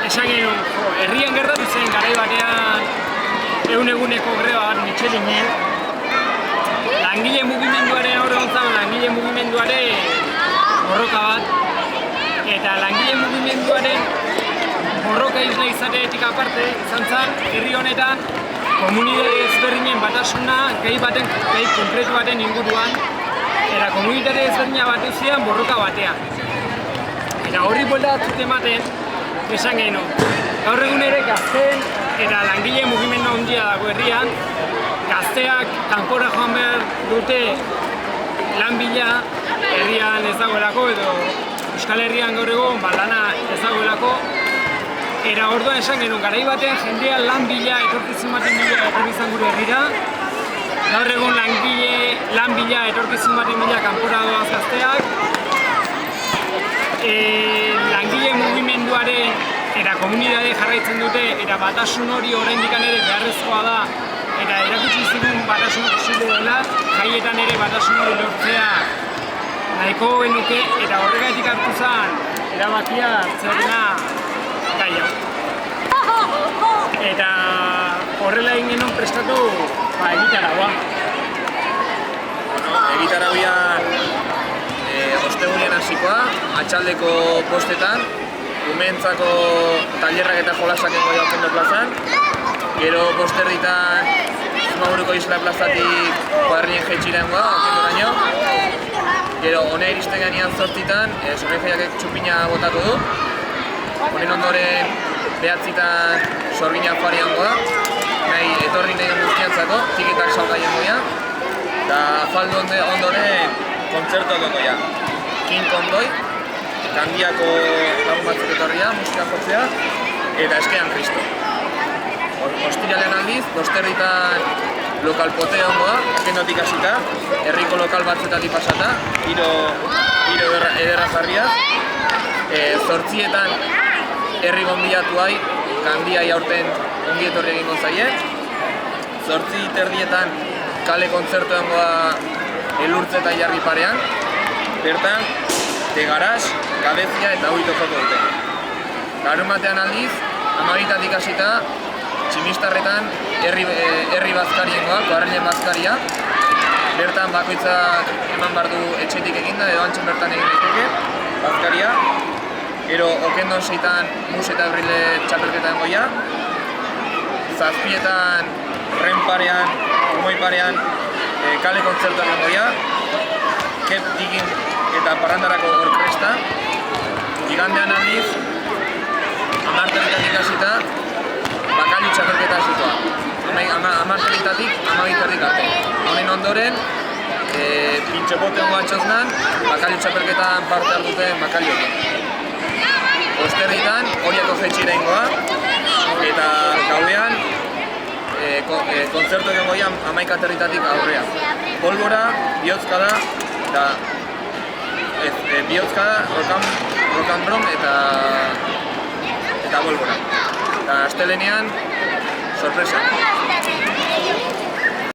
esan genuen, herrian gertatu zen garai batean eguneko greba bat Michelinen, langile mugimenduaren aurrean langile mugimenduaren borroka bat, eta langile mugimenduaren borroka isla izateetik aparte, izan zen herri honetan komunitate ezberdinen batasuna gai konkretu baten inguruan, eta komunitate ezberdina batu zian borroka batean. Eta horri buelta batzuk ematen, esan genuen, gaur egun ere gazteen eta langile mugimendu handia dago herrian, gazteak kanpora joan behar dute lan bila herrian ez dagoelako edo Euskal Herrian gaur egun lana ez dagoelako. Eta orduan esan genuen, garai batean jendea lan bila etorkizun baten bila etorri izan gure herrira. Gaur egun lan bila etorkizun baten bila kanpora doaz gazteak. Langile mugimenduaren eta komunitate jarraitzen dute eta batasun hori oraindik ere beharrezkoa da eta erakutsi zigun batasun posible dela, jaietan ere batasun hori lortzea nahiko genuke eta horregatik hartu zen erabakia hartzea gai hau. Eta horrela egin genuen prestatu egitaragua. Egitaragoian ostegunean hasikoa, atxaldeko postetan, umeentzako tailerrak eta jolasak egoia Okendo plazan. Gero posterritan Zumaburuko isla plazatik kuadrinen jeitxirengoa, Okendoraino. Gero hone iristen ganean 8:00 Sorginjaiak txupina botako du. Honen ondoren 9:00 Sorgina afariangoa. Etorri nahi guztiantzako, tiketak salgaien goia. Eta afaldu ondoren kontzertuak ondoia. King Kondoi, Gandiako lagun batzuk etorria, musika jotzea, eta Eskean Kristo. Ostiralean aldiz, posterritan lokal pote ongoa, Okendotik hasita, herriko lokal batzetatik pasata, hiro ederra jarriaz. 8:00 herri gonbidatuai, Gandiai aurten ongi etorri egingo zaie. 8:30 kale kontzertu ongoa Elurtze eta Jarri parean. Bertan, De Garas, Gabezia eta Uito joko dute. Larunbatean aldiz, 12:00 hasita, Tximistarretan herri bazkariengoa, kuadrilen bazkaria. Bertan bakoitzak eman behar du etxetik eginda, edo antxen bertan egin daiteke, bazkaria. Gero Okendon 6:00 mus eta abrile txapelketa goia. 7:00 ren parean, umoi parean, kale kontzertuak goia. Kep digin eta parrandarako orkesta. Igandean aldiz, 10:00 hasita, bakailu txapelketa hasikoa. 10:00 12:00 arte. Honen ondoren, pintxopote ongo atxoznan, bakailu txapelketan parte hartuten bakalioekin. Osterritan, horiako jetxira ingoa, eta gaudean, kontzertu egin goian 11:00 aurrea. Polbora, Bihotzkada, eta Bihotzkada, Rokanbron eta Bolbora. Eta astelenean, sorpresa.